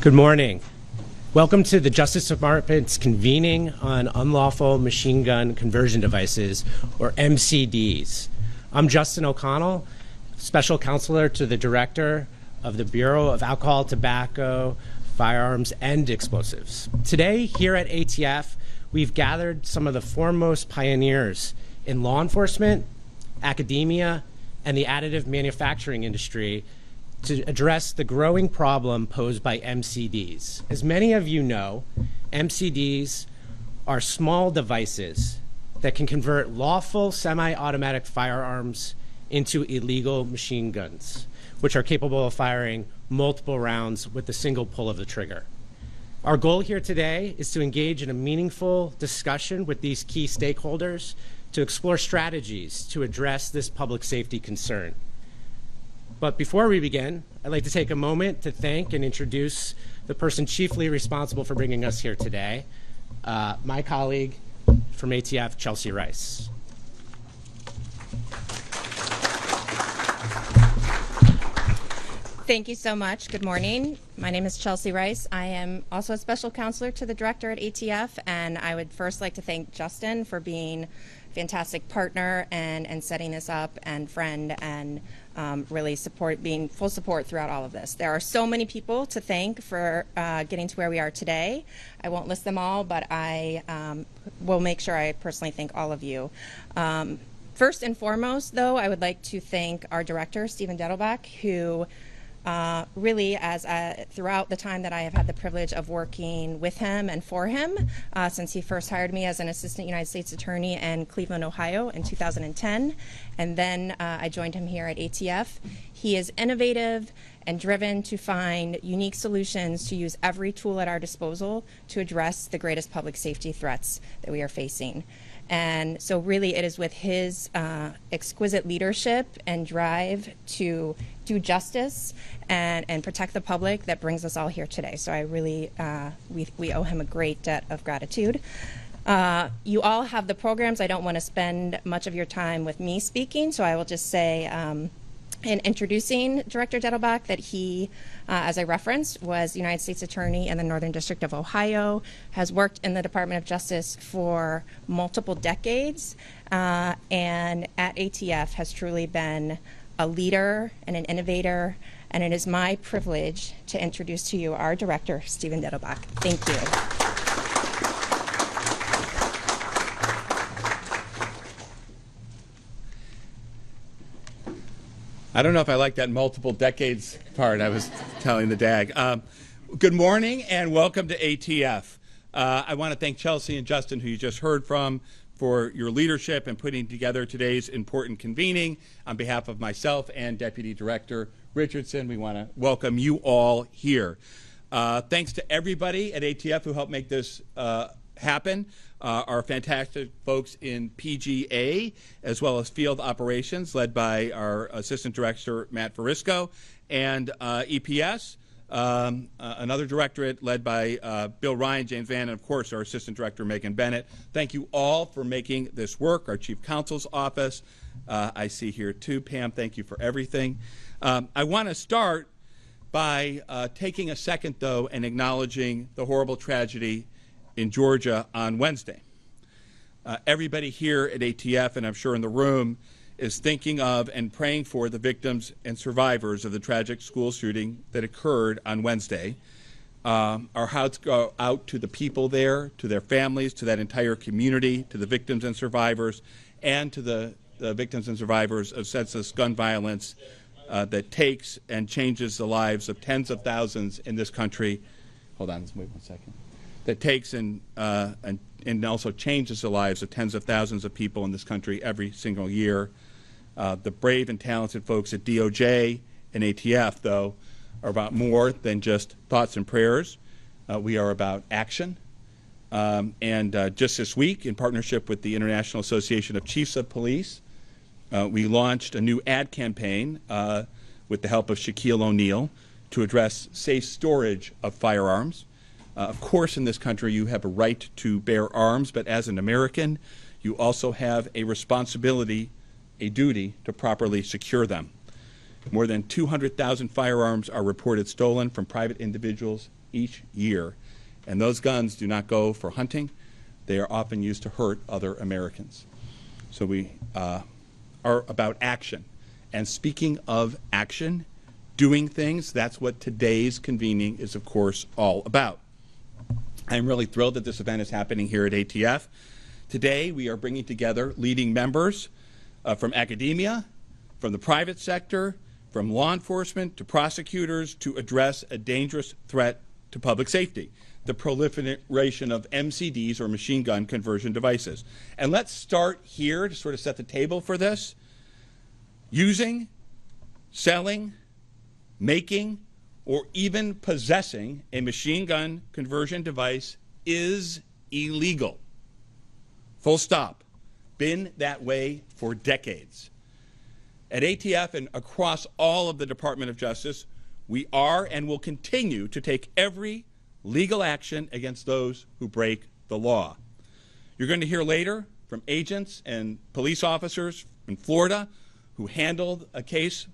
Good morning. Welcome to the Justice Department's convening on unlawful machine gun conversion devices, or MCDs. I'm Justin O'Connell, Special Counselor to the Director of the Bureau of Alcohol, Tobacco, Firearms, and Explosives. Today, here at ATF, we've gathered some of the foremost pioneers in law enforcement, academia, and the additive manufacturing industry to address the growing problem posed by MCDs. As many of you know, MCDs are small devices that can convert lawful semi-automatic firearms into illegal machine guns, which are capable of firing multiple rounds with a single pull of the trigger. Our goal here today is to engage in a meaningful discussion with these key stakeholders to explore strategies to address this public safety concern. But before we begin, I'd like to take a moment to thank and introduce the person chiefly responsible for bringing us here today, my colleague from ATF, Chelsea Rice. Thank you so much. Good morning. My name is Chelsea Rice. I am also a special counselor to the director at ATF, and I would first like to thank Justin for being a fantastic partner and setting this up, and friend, and really being full support throughout all of this. There are so many people to thank for getting to where we are today. I won't list them all, but I will make sure I personally thank all of you. First and foremost, though, I would like to thank our director, Steven Dettelbach, who really, throughout the time that I have had the privilege of working with him and for him, since he first hired me as an assistant United States attorney in Cleveland, Ohio in 2010, and then I joined him here at ATF. He is innovative and driven to find unique solutions to use every tool at our disposal to address the greatest public safety threats that we are facing. And so really it is with his exquisite leadership and drive to do justice and protect the public that brings us all here today. So I really, we owe him a great debt of gratitude. You all have the programs. I don't want to spend much of your time with me speaking, so I will just say in introducing Director Dettelbach that he, as I referenced, was the United States Attorney in the Northern District of Ohio, has worked in the Department of Justice for multiple decades, and at ATF has truly been a leader and an innovator, and it is my privilege to introduce to you our Director, Steven Dettelbach. Thank you. I don't know if I like that multiple decades part I was telling the DAG. Good morning and welcome to ATF. I want to thank Chelsea and Justin, who you just heard from, for your leadership in putting together today's important convening. On behalf of myself and Deputy Director Richardson, we want to welcome you all here. Thanks to everybody at ATF who helped make this happen. Our fantastic folks in PGA, as well as field operations, led by our Assistant Director, Matt Verisco, and EPS, another directorate led by Bill Ryan, James Van, and of course our Assistant Director, Megan Bennett. Thank you all for making this work. Our Chief Counsel's Office, I see here too. Pam, thank you for everything. I want to start by taking a second, though, and acknowledging the horrible tragedy in Georgia on Wednesday. Everybody here at ATF, and I'm sure in the room, is thinking of and praying for the victims and survivors of the tragic school shooting that occurred on Wednesday. Our hearts go out to the people there, to their families, to that entire community, to the victims and survivors, and to the victims and survivors of senseless gun violence that takes and changes the lives of tens of thousands in this country. Hold on, let's wait 1 second. That takes and also changes the lives of tens of thousands of people in this country every single year. The brave and talented folks at DOJ and ATF, though, are about more than just thoughts and prayers. We are about action. And just this week, in partnership with the International Association of Chiefs of Police, we launched a new ad campaign with the help of Shaquille O'Neal to address safe storage of firearms. Of course, in this country, you have a right to bear arms, but as an American, you also have a responsibility, a duty to properly secure them. More than 200,000 firearms are reported stolen from private individuals each year. And those guns do not go for hunting. They are often used to hurt other Americans. So we are about action. And speaking of action, doing things, that's what today's convening is, of course, all about. I'm really thrilled that this event is happening here at ATF. Today, we are bringing together leading members from academia, from the private sector, from law enforcement to prosecutors to address a dangerous threat to public safety, the proliferation of MCDs, or machine gun conversion devices. And let's start here to sort of set the table for this. Using, selling, making, or even possessing a machine gun conversion device is illegal. Full stop. Been that way for decades. At ATF and across all of the Department of Justice, we are and will continue to take every legal action against those who break the law. You're going to hear later from agents and police officers in Florida who handled a case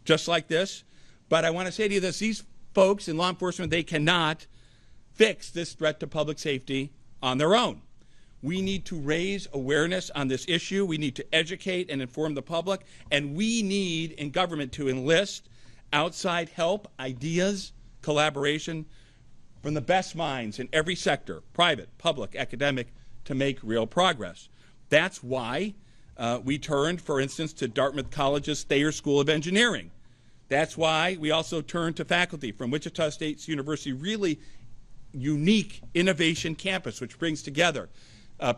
just like this. But I want to say to you this, these folks in law enforcement, they cannot fix this threat to public safety on their own. We need to raise awareness on this issue. We need to educate and inform the public. And we need in government to enlist outside help, ideas, collaboration from the best minds in every sector, private, public, academic, to make real progress. That's why we turned, for instance, to Dartmouth College's Thayer School of Engineering. That's why we also turned to faculty from Wichita State University, really unique innovation campus, which brings together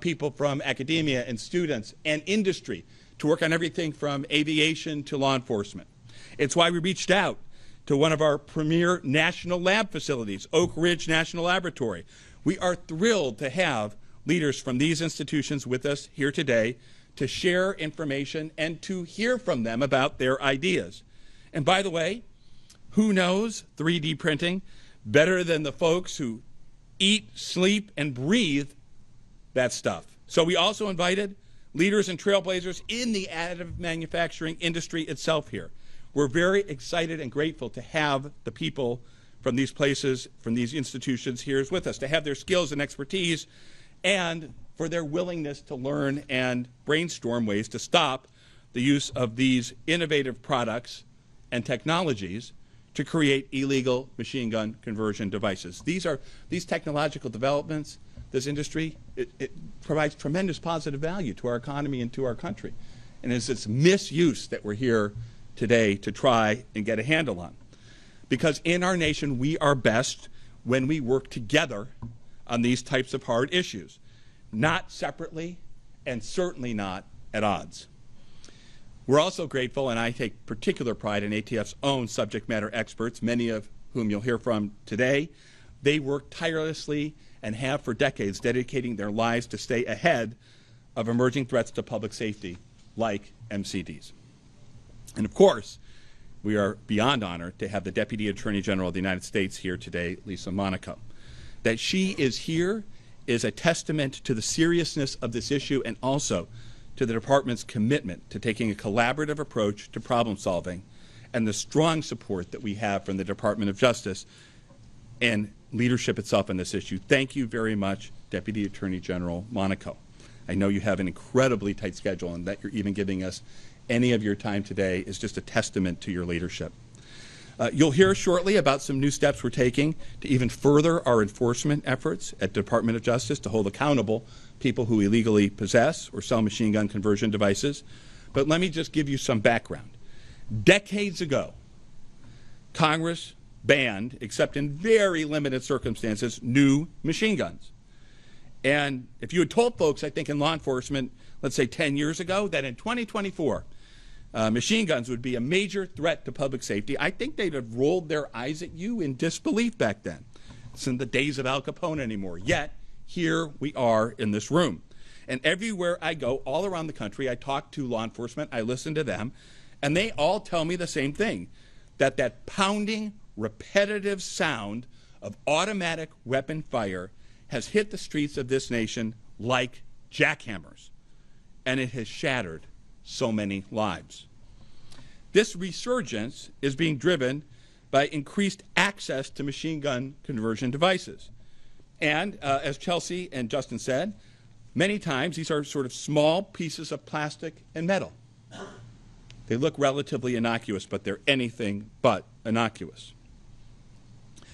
people from academia and students and industry to work on everything from aviation to law enforcement. It's why we reached out to one of our premier national lab facilities, Oak Ridge National Laboratory. We are thrilled to have leaders from these institutions with us here today to share information and to hear from them about their ideas. And by the way, who knows 3D printing better than the folks who eat, sleep, and breathe that stuff? So we also invited leaders and trailblazers in the additive manufacturing industry itself here. We're very excited and grateful to have the people from these places, from these institutions here with us, to have their skills and expertise, and for their willingness to learn and brainstorm ways to stop the use of these innovative products and technologies to create illegal machine gun conversion devices. These technological developments, this industry, it provides tremendous positive value to our economy and to our country. And it's this misuse that we're here today to try and get a handle on. Because in our nation, we are best when we work together on these types of hard issues, not separately and certainly not at odds. We're also grateful, and I take particular pride in ATF's own subject matter experts, many of whom you'll hear from today. They work tirelessly and have for decades, dedicating their lives to stay ahead of emerging threats to public safety like MCDs. And of course, we are beyond honored to have the Deputy Attorney General of the United States here today, Lisa Monaco. That she is here is a testament to the seriousness of this issue and also to the Department's commitment to taking a collaborative approach to problem solving and the strong support that we have from the Department of Justice and leadership itself on this issue. Thank you very much, Deputy Attorney General Monaco. I know you have an incredibly tight schedule, and that you're even giving us any of your time today is just a testament to your leadership. You'll hear shortly about some new steps we're taking to even further our enforcement efforts at Department of Justice to hold accountable people who illegally possess or sell machine gun conversion devices. But let me just give you some background. Decades ago, Congress banned, except in very limited circumstances, new machine guns. And if you had told folks, I think in law enforcement, let's say 10 years ago, that in 2024, machine guns would be a major threat to public safety, I think they'd have rolled their eyes at you in disbelief back then. It's in the days of Al Capone anymore. Yet, here we are in this room. And everywhere I go, all around the country, I talk to law enforcement, I listen to them, and they all tell me the same thing, that that pounding, repetitive sound of automatic weapon fire has hit the streets of this nation like jackhammers, and it has shattered so many lives. This resurgence is being driven by increased access to machine gun conversion devices. And as Chelsea and Justin said, many times these are sort of small pieces of plastic and metal. They look relatively innocuous, but they're anything but innocuous.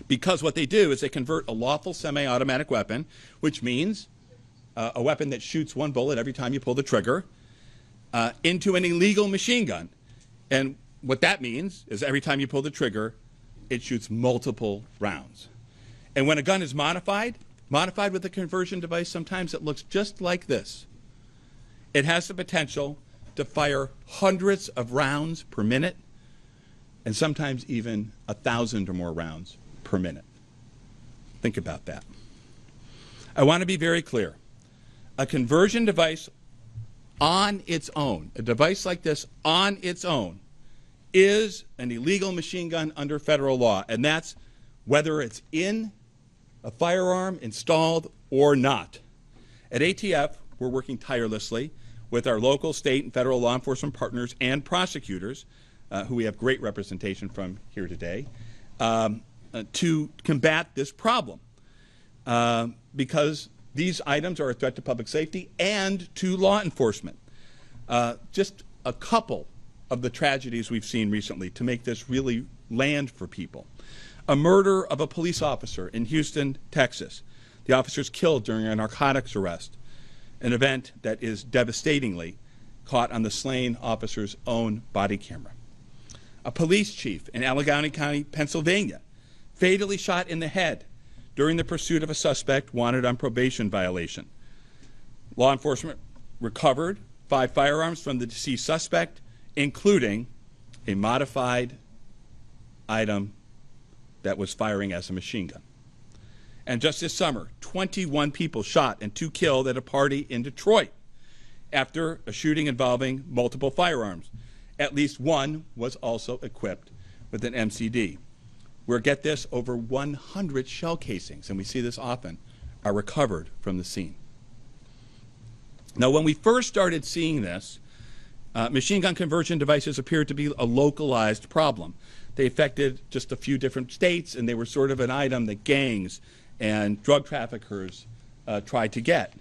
Because what they do is they convert a lawful semi-automatic weapon, which means a weapon that shoots one bullet every time you pull the trigger, into an illegal machine gun. And what that means is every time you pull the trigger, it shoots multiple rounds. And when a gun is modified with a conversion device, sometimes it looks just like this. It has the potential to fire hundreds of rounds per minute, and sometimes even 1,000 or more rounds per minute. Think about that. I want to be very clear. A conversion device on its own, a device like this on its own, is an illegal machine gun under federal law, and that's whether it's in a firearm installed or not. At ATF, we're working tirelessly with our local, state, and federal law enforcement partners and prosecutors, who we have great representation from here today, to combat this problem, because these items are a threat to public safety and to law enforcement. Just a couple of the tragedies we've seen recently to make this really land for people. A murder of a police officer in Houston, Texas. The officer's killed during a narcotics arrest, an event that is devastatingly caught on the slain officer's own body camera. A police chief in Allegheny County, Pennsylvania, fatally shot in the head during the pursuit of a suspect wanted on probation violation. Law enforcement recovered 5 firearms from the deceased suspect, including a modified item that was firing as a machine gun. And just this summer, 21 people shot and 2 killed at a party in Detroit after a shooting involving multiple firearms. At least one was also equipped with an MCD. Where, get this, over 100 shell casings, and we see this often, are recovered from the scene. Now, when we first started seeing this, machine gun conversion devices appeared to be a localized problem. They affected just a few different states, and they were sort of an item that gangs and drug traffickers tried to get.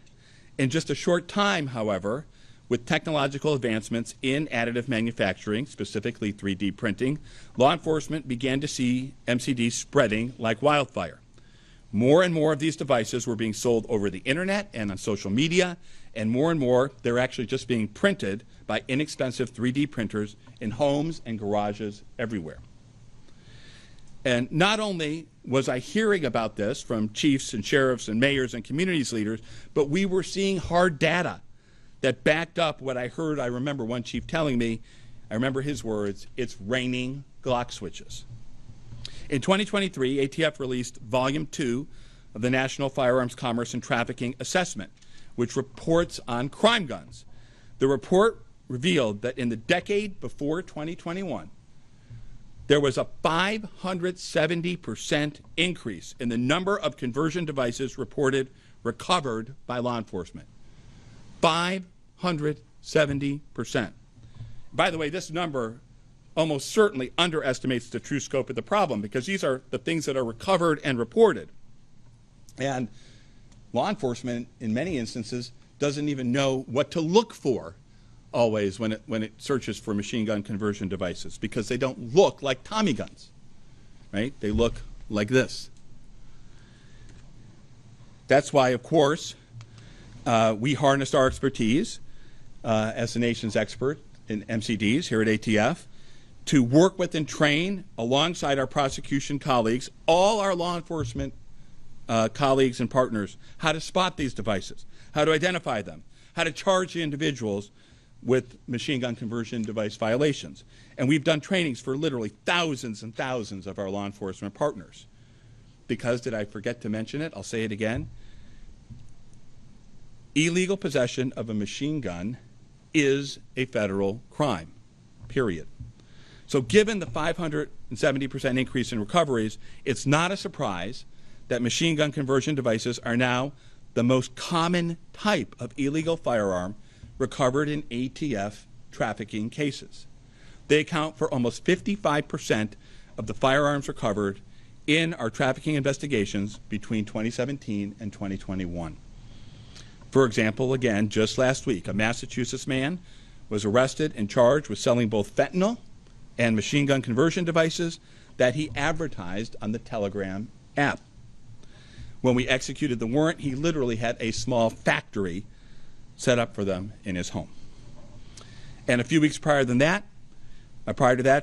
In just a short time, however, with technological advancements in additive manufacturing, specifically 3D printing, law enforcement began to see MCDs spreading like wildfire. More and more of these devices were being sold over the internet and on social media, and more they're actually just being printed by inexpensive 3D printers in homes and garages everywhere. And not only was I hearing about this from chiefs and sheriffs and mayors and communities leaders, but we were seeing hard data that backed up what I heard. I remember one chief telling me, I remember his words, it's raining Glock switches. In 2023, ATF released Volume 2 of the National Firearms Commerce and Trafficking Assessment, which reports on crime guns. The report revealed that in the decade before 2021, there was a 570% increase in the number of conversion devices reported recovered by law enforcement. 570%. By the way, this number almost certainly underestimates the true scope of the problem, because these are the things that are recovered and reported. And law enforcement, in many instances, doesn't even know what to look for always when it searches for machine gun conversion devices, because they don't look like Tommy guns, right? They look like this. That's why, of course, we harnessed our expertise as the nation's expert in MCDs here at ATF to work with and train alongside our prosecution colleagues, all our law enforcement colleagues and partners, how to spot these devices, how to identify them, how to charge the individuals with machine gun conversion device violations. And we've done trainings for literally thousands and thousands of our law enforcement partners. Because, did I forget to mention it? I'll say it again. Illegal possession of a machine gun is a federal crime, period. So given the 570% increase in recoveries, it's not a surprise that machine gun conversion devices are now the most common type of illegal firearm recovered in ATF trafficking cases. They account for almost 55% of the firearms recovered in our trafficking investigations between 2017 and 2021. For example, again, just last week, a Massachusetts man was arrested and charged with selling both fentanyl and machine gun conversion devices that he advertised on the Telegram app. When we executed the warrant, he literally had a small factory set up for them in his home. And a few weeks prior to that,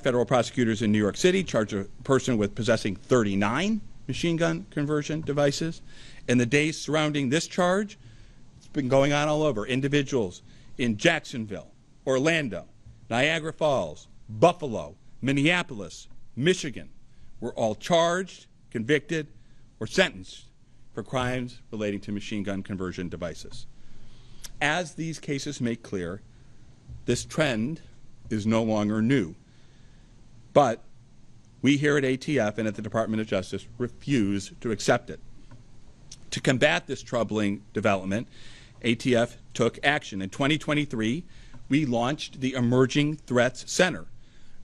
federal prosecutors in New York City charged a person with possessing 39 machine gun conversion devices. In the days surrounding this charge, it's been going on all over. Individuals in Jacksonville, Orlando, Niagara Falls, Buffalo, Minneapolis, Michigan were all charged, convicted, or sentenced for crimes relating to machine gun conversion devices. As these cases make clear, this trend is no longer new. But we here at ATF and at the Department of Justice refuse to accept it. To combat this troubling development, ATF took action. In 2023, we launched the Emerging Threats Center,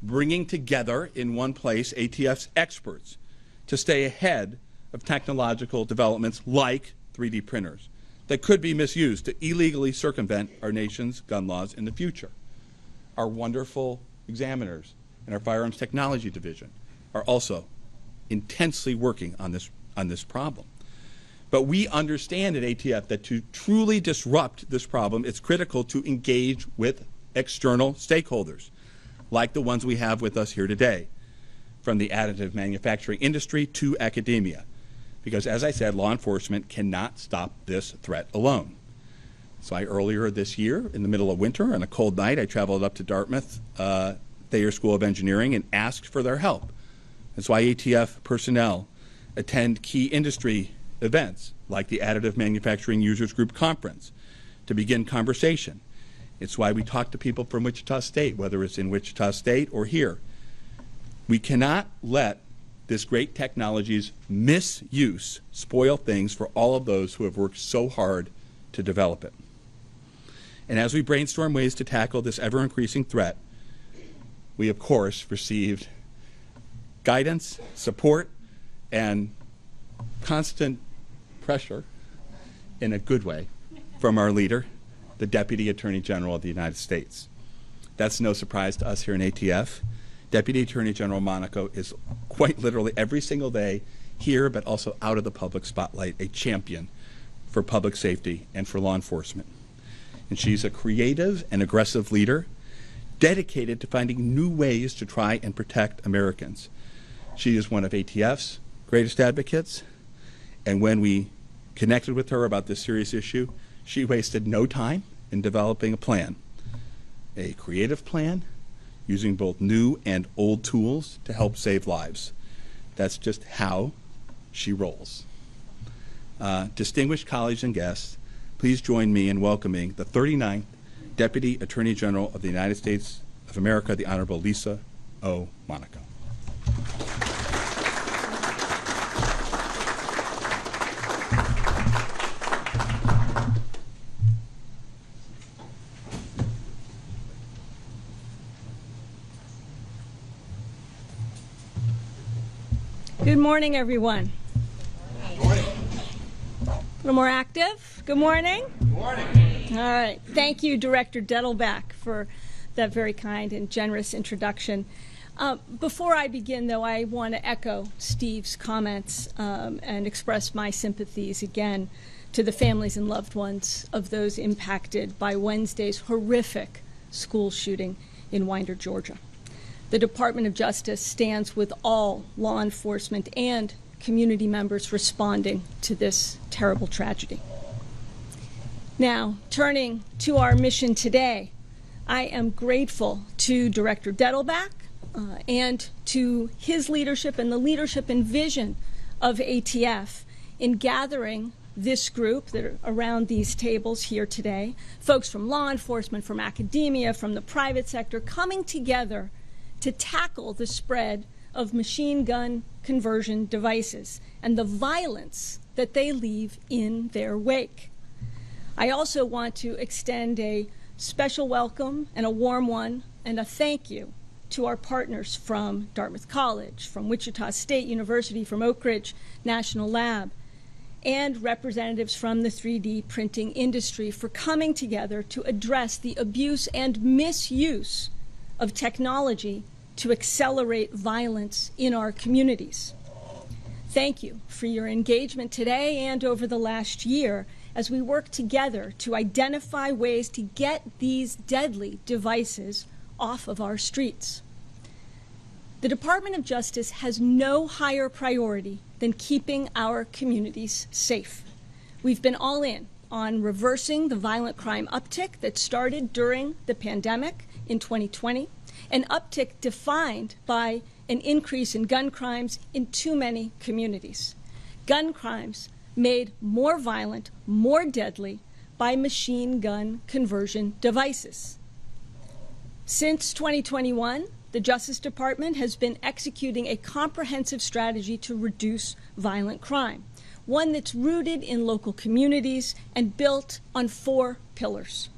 bringing together in one place ATF's experts to stay ahead of technological developments like 3D printers that could be misused to illegally circumvent our nation's gun laws in the future. Our wonderful examiners in our Firearms Technology Division are also intensely working on this problem. But we understand at ATF that to truly disrupt this problem, it's critical to engage with external stakeholders, like the ones we have with us here today, from the additive manufacturing industry to academia. Because as I said, law enforcement cannot stop this threat alone. So earlier this year, in the middle of winter, on a cold night, I traveled up to Dartmouth, Thayer School of Engineering, and asked for their help. That's why ATF personnel attend key industry events, like the Additive Manufacturing Users Group Conference, to begin conversation. It's why we talk to people from Wichita State, whether it's in Wichita State or here. We cannot let this great technology's misuse spoil things for all of those who have worked so hard to develop it. And as we brainstorm ways to tackle this ever-increasing threat, we, of course, received guidance, support, and constant pressure, in a good way, from our leader, the Deputy Attorney General of the United States. That's no surprise to us here in ATF. Deputy Attorney General Monaco is quite literally every single day here, but also out of the public spotlight, a champion for public safety and for law enforcement. And she's a creative and aggressive leader, dedicated to finding new ways to try and protect Americans. She is one of ATF's greatest advocates, and when we connected with her about this serious issue, she wasted no time in developing a plan, a creative plan, using both new and old tools to help save lives. That's just how she rolls. Distinguished colleagues and guests, please join me in welcoming the 39th Deputy Attorney General of the United States of America, the Honorable Lisa O. Monaco. Good morning, everyone. Good morning. A little more active. Good morning. Good morning. All right. Thank you, Director Dettelbach, for that very kind and generous introduction. Before I begin, though, I want to echo Steve's comments and express my sympathies again to the families and loved ones of those impacted by Wednesday's horrific school shooting in Winder, Georgia. The Department of Justice stands with all law enforcement and community members responding to this terrible tragedy. Now, turning to our mission today, I am grateful to Director Dettelbach and to his leadership and the leadership and vision of ATF in gathering this group that are around these tables here today, folks from law enforcement, from academia, from the private sector, coming together to tackle the spread of machine gun conversion devices and the violence that they leave in their wake. I also want to extend a special welcome and a warm one and a thank you to our partners from Dartmouth College, from Wichita State University, from Oak Ridge National Lab, and representatives from the 3D printing industry for coming together to address the abuse and misuse of technology to accelerate violence in our communities. Thank you for your engagement today and over the last year as we work together to identify ways to get these deadly devices off of our streets. The Department of Justice has no higher priority than keeping our communities safe. We've been all in on reversing the violent crime uptick that started during the pandemic in 2020, an uptick defined by an increase in gun crimes in too many communities. Gun crimes made more violent, more deadly by machine gun conversion devices. Since 2021, the Justice Department has been executing a comprehensive strategy to reduce violent crime, one that's rooted in local communities and built on 4 pillars.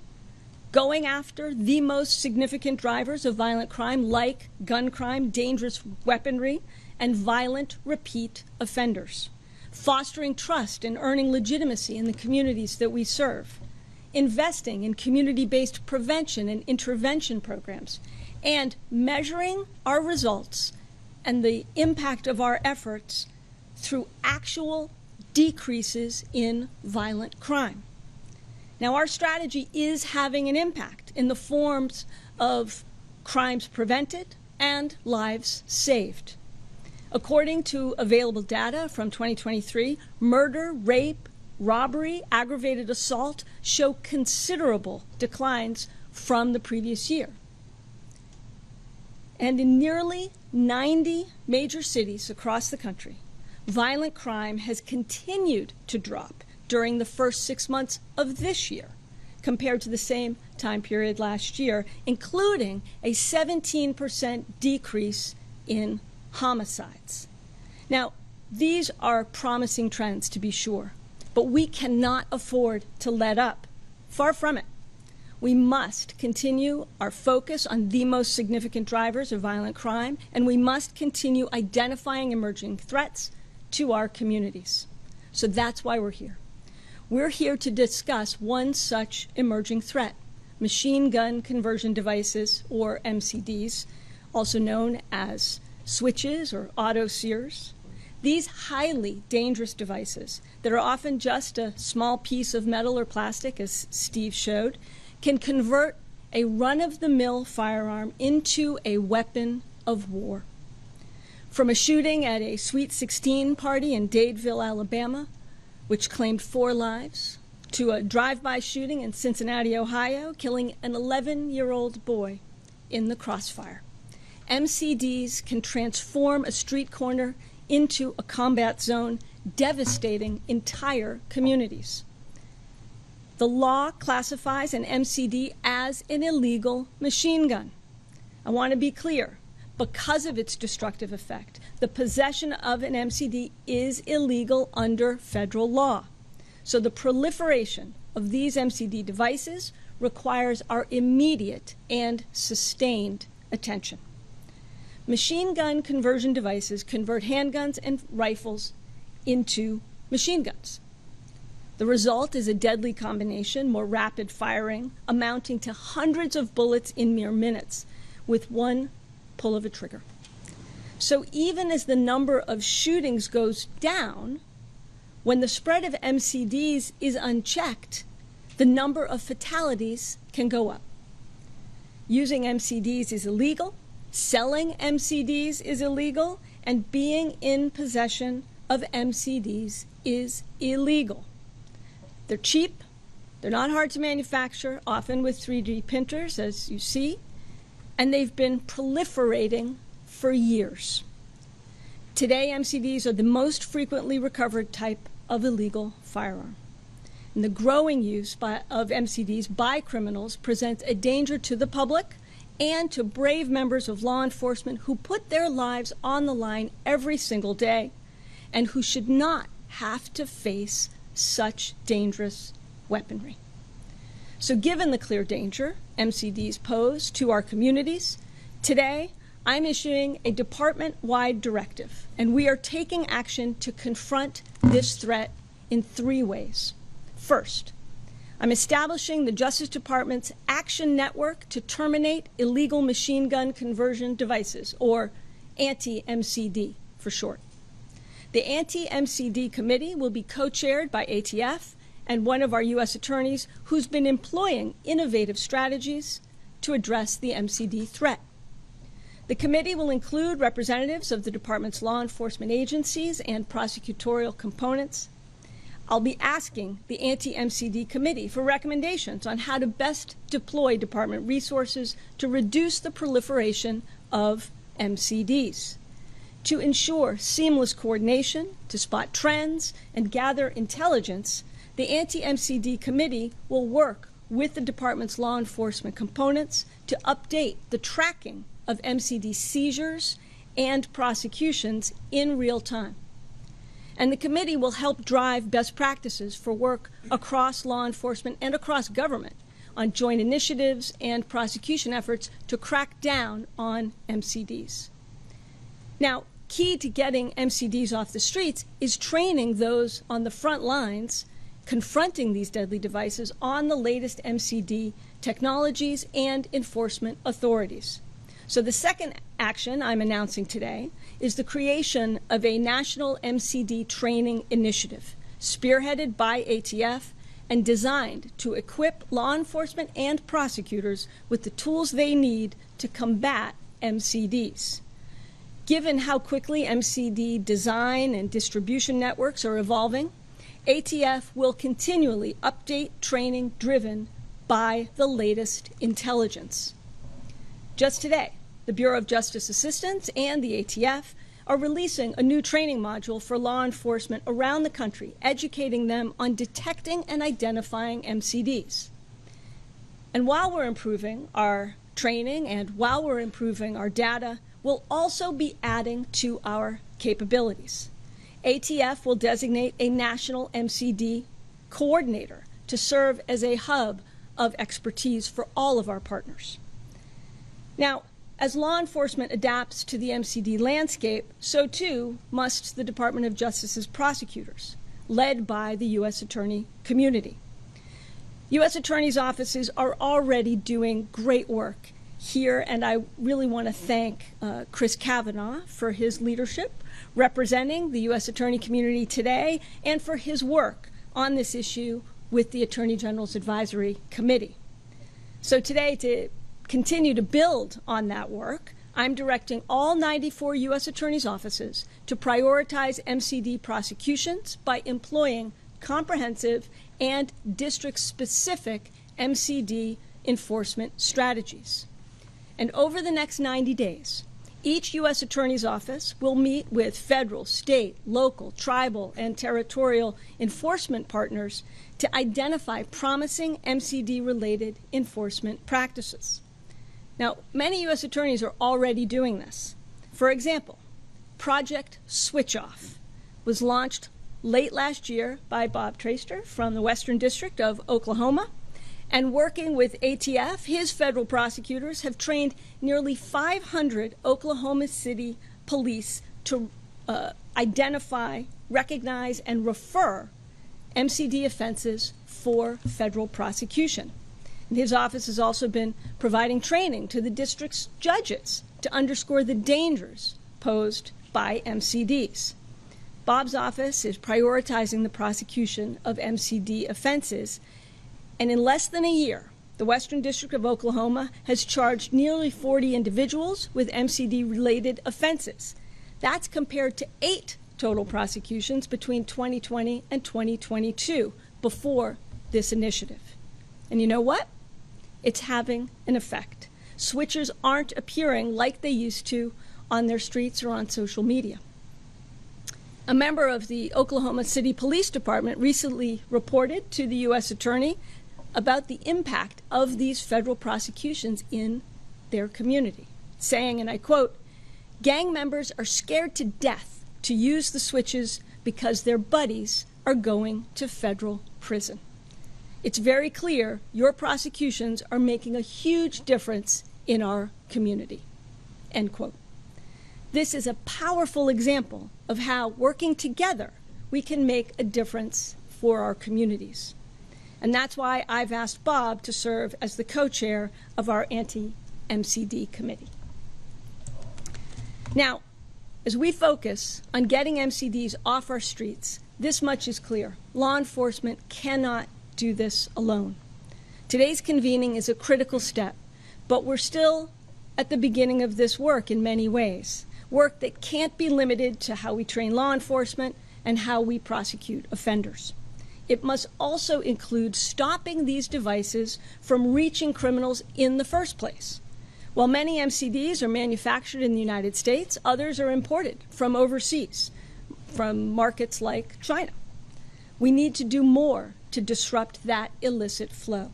Going after the most significant drivers of violent crime like gun crime, dangerous weaponry, and violent repeat offenders. Fostering trust and earning legitimacy in the communities that we serve. Investing in community-based prevention and intervention programs, and measuring our results and the impact of our efforts through actual decreases in violent crime. Now, our strategy is having an impact in the forms of crimes prevented and lives saved. According to available data from 2023, murder, rape, robbery, aggravated assault show considerable declines from the previous year. And in nearly 90 major cities across the country, violent crime has continued to drop during the first 6 months of this year compared to the same time period last year, including a 17% decrease in homicides. Now, these are promising trends, to be sure, but we cannot afford to let up. Far from it. We must continue our focus on the most significant drivers of violent crime, and we must continue identifying emerging threats to our communities. So that's why we're here. We're here to discuss one such emerging threat, machine gun conversion devices, or MCDs, also known as switches or auto sears. These highly dangerous devices that are often just a small piece of metal or plastic, as Steve showed, can convert a run-of-the-mill firearm into a weapon of war. From a shooting at a Sweet 16 party in Dadeville, Alabama, which claimed 4 lives, to a drive-by shooting in Cincinnati, Ohio, killing an 11-year-old boy in the crossfire. MCDs can transform a street corner into a combat zone, devastating entire communities. The law classifies an MCD as an illegal machine gun. I want to be clear, because of its destructive effect, the possession of an MCD is illegal under federal law. So the proliferation of these MCD devices requires our immediate and sustained attention. Machine gun conversion devices convert handguns and rifles into machine guns. The result is a deadly combination, more rapid firing, amounting to hundreds of bullets in mere minutes with one pull of a trigger. So even as the number of shootings goes down, when the spread of MCDs is unchecked, the number of fatalities can go up. Using MCDs is illegal, selling MCDs is illegal, and being in possession of MCDs is illegal. They're cheap, they're not hard to manufacture, often with 3D printers, as you see, and they've been proliferating for years. Today, MCDs are the most frequently recovered type of illegal firearm. And the growing use of MCDs by criminals presents a danger to the public and to brave members of law enforcement who put their lives on the line every single day and who should not have to face such dangerous weaponry. So given the clear danger MCDs pose to our communities, today I'm issuing a department-wide directive, and we are taking action to confront this threat in 3 ways. First, I'm establishing the Justice Department's Action Network to terminate illegal machine gun conversion devices, or anti-MCD for short. The Anti-MCD Committee will be co-chaired by ATF and one of our U.S. attorneys who's been employing innovative strategies to address the MCD threat. The committee will include representatives of the department's law enforcement agencies and prosecutorial components. I'll be asking the Anti-MCD Committee for recommendations on how to best deploy department resources to reduce the proliferation of MCDs. To ensure seamless coordination, to spot trends, and gather intelligence, the Anti-MCD Committee will work with the department's law enforcement components to update the tracking of MCD seizures and prosecutions in real time. And the committee will help drive best practices for work across law enforcement and across government on joint initiatives and prosecution efforts to crack down on MCDs. Now, key to getting MCDs off the streets is training those on the front lines confronting these deadly devices on the latest MCD technologies and enforcement authorities. So the second action I'm announcing today is the creation of a national MCD training initiative, spearheaded by ATF and designed to equip law enforcement and prosecutors with the tools they need to combat MCDs. Given how quickly MCD design and distribution networks are evolving, ATF will continually update training driven by the latest intelligence. Just today, the Bureau of Justice Assistance and the ATF are releasing a new training module for law enforcement around the country, educating them on detecting and identifying MCDs. And while we're improving our training and while we're improving our data, we'll also be adding to our capabilities. ATF will designate a national MCD coordinator to serve as a hub of expertise for all of our partners. Now, as law enforcement adapts to the MCD landscape, so too must the Department of Justice's prosecutors, led by the U.S. Attorney community. U.S. Attorneys' offices are already doing great work here, and I really want to thank Chris Kavanaugh for his leadership representing the U.S. Attorney community today and for his work on this issue with the Attorney General's Advisory Committee. So today, to continue to build on that work, I'm directing all 94 U.S. Attorneys' offices to prioritize MCD prosecutions by employing comprehensive and district-specific MCD enforcement strategies. And over the next 90 days, each U.S. Attorney's office will meet with federal, state, local, tribal, and territorial enforcement partners to identify promising MCD-related enforcement practices. Now, many U.S. attorneys are already doing this. For example, Project Switch Off was launched late last year by Bob Traster from the Western District of Oklahoma. And working with ATF, his federal prosecutors have trained nearly 500 Oklahoma City police to identify, recognize, and refer MCD offenses for federal prosecution. And his office has also been providing training to the district's judges to underscore the dangers posed by MCDs. Bob's office is prioritizing the prosecution of MCD offenses, and in less than a year, the Western District of Oklahoma has charged nearly 40 individuals with MCD-related offenses. That's compared to 8 total prosecutions between 2020 and 2022 before this initiative. And you know what? It's having an effect. Switchers aren't appearing like they used to on their streets or on social media. A member of the Oklahoma City Police Department recently reported to the U.S. Attorney about the impact of these federal prosecutions in their community, saying, and I quote, "Gang members are scared to death to use the switches because their buddies are going to federal prison. It's very clear your prosecutions are making a huge difference in our community." end quote. This is a powerful example of how, working together, we can make a difference for our communities. And that's why I've asked Bob to serve as the co-chair of our anti-MCD committee. Now, as we focus on getting MCDs off our streets, this much is clear. Law enforcement cannot do this alone. Today's convening is a critical step, but we're still at the beginning of this work in many ways. Work that can't be limited to how we train law enforcement and how we prosecute offenders. It must also include stopping these devices from reaching criminals in the first place. While many MCDs are manufactured in the United States, others are imported from overseas, from markets like China. We need to do more to disrupt that illicit flow.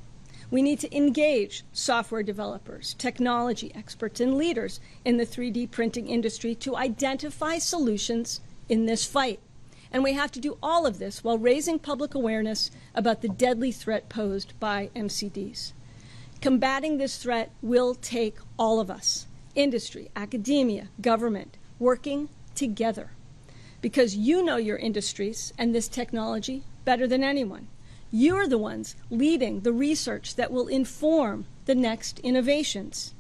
We need to engage software developers, technology experts, and leaders in the 3D printing industry to identify solutions in this fight. And we have to do all of this while raising public awareness about the deadly threat posed by MCDs. Combating this threat will take all of us, industry, academia, government, working together. Because you know your industries and this technology better than anyone. You're the ones leading the research that will inform the next innovations.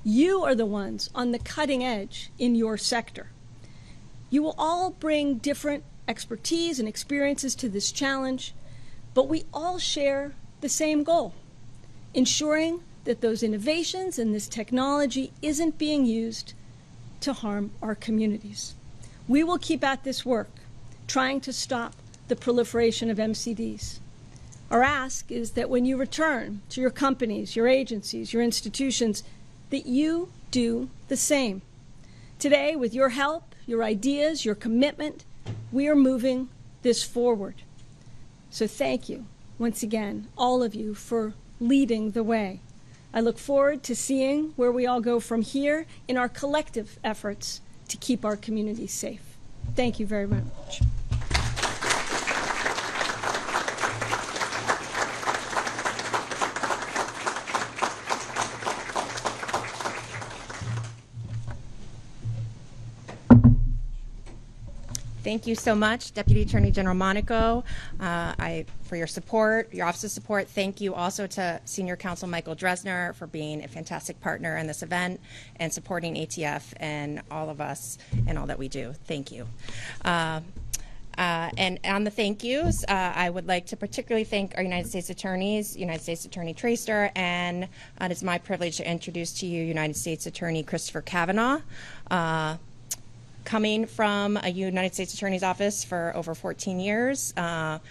You are the ones on the cutting edge in your sector. You will all bring different expertise and experiences to this challenge, but we all share the same goal: ensuring that those innovations and this technology isn't being used to harm our communities. We will keep at this work, trying to stop the proliferation of MCDs. Our ask is that when you return to your companies, your agencies, your institutions, that you do the same. Today, with your help, your ideas, your commitment, we are moving this forward. So thank you, once again, all of you, for leading the way. I look forward to seeing where we all go from here in our collective efforts to keep our communities safe. Thank you very much. Thank you so much, Deputy Attorney General Monaco, for your support, your office's support. Thank you also to Senior Counsel Michael Dresner for being a fantastic partner in this event and supporting ATF and all of us and all that we do. Thank you. And on the thank yous, I would like to particularly thank our United States Attorneys, United States Attorney Traister, and it is my privilege to introduce to you United States Attorney Christopher Kavanaugh. Coming from a United States Attorney's Office for over 14 years, I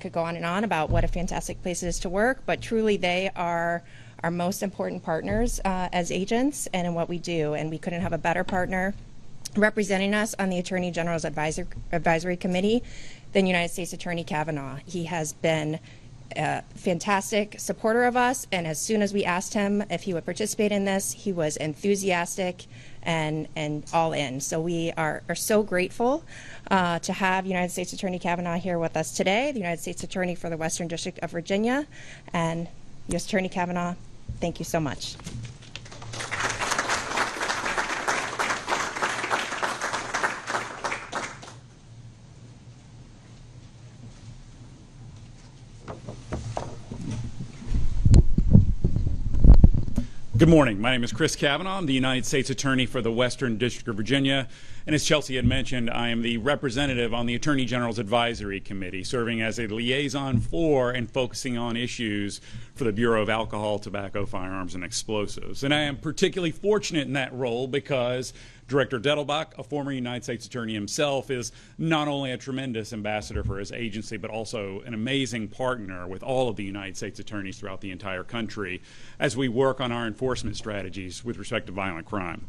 could go on and on about what a fantastic place it is to work, but truly they are our most important partners as agents and in what we do, and we couldn't have a better partner representing us on the Attorney General's Advisory Committee than United States Attorney Kavanaugh. He has been a fantastic supporter of us, and as soon as we asked him if he would participate in this, he was enthusiastic and all in. So we are so grateful to have United States Attorney Kavanaugh here with us today, the United States Attorney for the Western District of Virginia. And U.S. Attorney Kavanaugh, thank you so much. Good morning. My name is Chris Kavanaugh. I'm the United States Attorney for the Western District of Virginia. And as Chelsea had mentioned, I am the representative on the Attorney General's Advisory Committee, serving as a liaison for and focusing on issues for the Bureau of Alcohol, Tobacco, Firearms, and Explosives. And I am particularly fortunate in that role because Director Dettelbach, a former United States Attorney himself, is not only a tremendous ambassador for his agency, but also an amazing partner with all of the United States Attorneys throughout the entire country as we work on our enforcement strategies with respect to violent crime.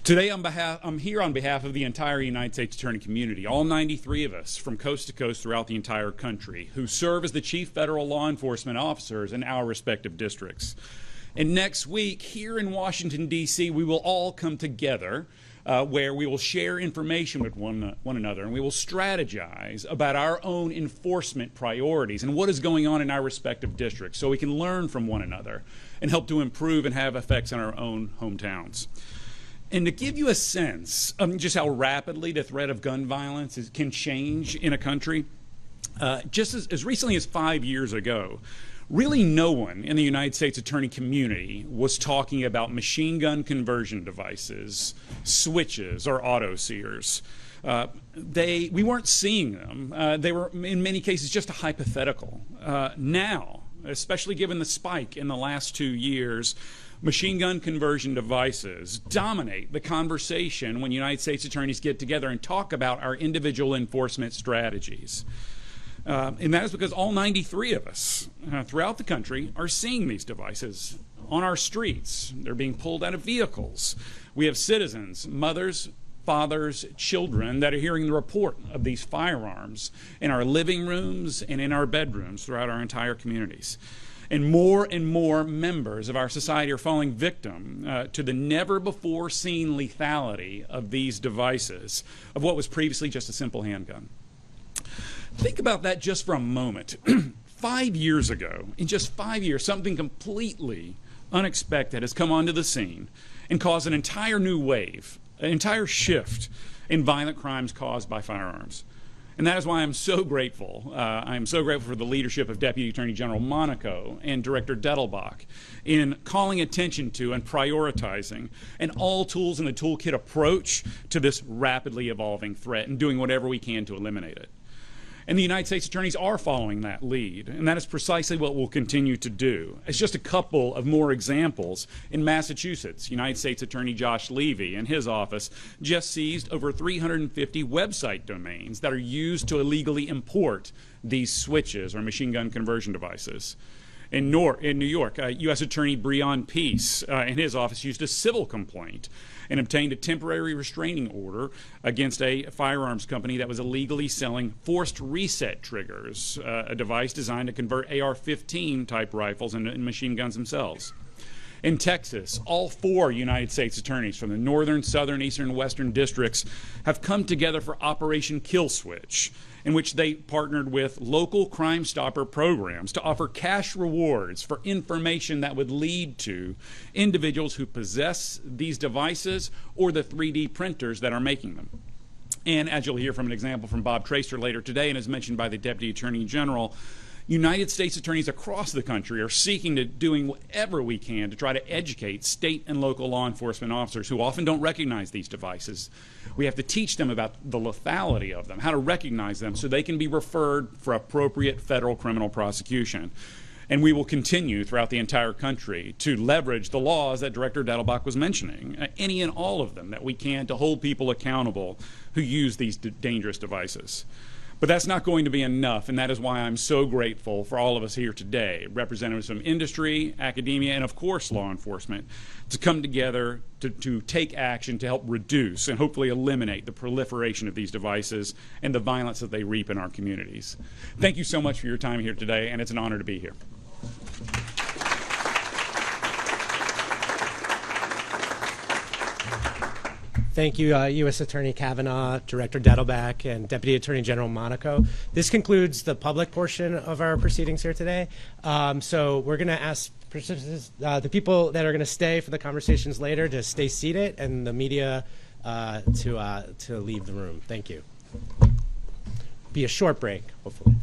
Today, I'm here on behalf of the entire United States Attorney community, all 93 of us from coast to coast throughout the entire country, who serve as the chief federal law enforcement officers in our respective districts. And next week, here in Washington, D.C., we will all come together where we will share information with one another, and we will strategize about our own enforcement priorities and what is going on in our respective districts so we can learn from one another and help to improve and have effects on our own hometowns. And to give you a sense of just how rapidly the threat of gun violence can change in a country, just as recently as 5 years ago, really no one in the United States attorney community was talking about machine gun conversion devices, switches, or auto sears. We weren't seeing them. They were, in many cases, just a hypothetical. Now, especially given the spike in the last 2 years, machine gun conversion devices dominate the conversation when United States attorneys get together and talk about our individual enforcement strategies. And that is because all 93 of us throughout the country are seeing these devices on our streets. They're being pulled out of vehicles. We have citizens, mothers, fathers, children that are hearing the report of these firearms in our living rooms and in our bedrooms throughout our entire communities. And more members of our society are falling victim to the never-before-seen lethality of these devices, of what was previously just a simple handgun. Think about that just for a moment. 5 years ago, in just 5 years, something completely unexpected has come onto the scene and caused an entire new wave, an entire shift in violent crimes caused by firearms. And that is why I'm so grateful. I am so grateful for the leadership of Deputy Attorney General Monaco and Director Dettelbach in calling attention to and prioritizing an all-tools in the toolkit approach to this rapidly evolving threat and doing whatever we can to eliminate it. And the United States attorneys are following that lead, and that is precisely what we'll continue to do. As just a couple of more examples, in Massachusetts, United States Attorney Josh Levy and his office just seized over 350 website domains that are used to illegally import these switches or machine gun conversion devices. In New York, U.S. Attorney Breon Peace and his office used a civil complaint and obtained a temporary restraining order against a firearms company that was illegally selling forced reset triggers, a device designed to convert AR-15 type rifles into machine guns themselves. In Texas, all 4 United States attorneys from the northern, southern, eastern, and western districts have come together for Operation Kill Switch, in which they partnered with local Crime Stopper programs to offer cash rewards for information that would lead to individuals who possess these devices or the 3D printers that are making them. And as you'll hear from an example from Bob Tracer later today, and as mentioned by the Deputy Attorney General, United States attorneys across the country are seeking to doing whatever we can to try to educate state and local law enforcement officers who often don't recognize these devices. We have to teach them about the lethality of them, how to recognize them so they can be referred for appropriate federal criminal prosecution. And we will continue throughout the entire country to leverage the laws that Director Dettelbach was mentioning, any and all of them that we can, to hold people accountable who use these dangerous devices. But that's not going to be enough, and that is why I'm so grateful for all of us here today, representatives from industry, academia, and of course law enforcement, to come together to take action to help reduce and hopefully eliminate the proliferation of these devices and the violence that they reap in our communities. Thank you so much for your time here today, and it's an honor to be here. Thank you, U.S. Attorney Kavanaugh, Director Dettelbach, and Deputy Attorney General Monaco. This concludes the public portion of our proceedings here today. So we're going to ask the people that are going to stay for the conversations later to stay seated, and the media to leave the room. Thank you. Be a short break, hopefully.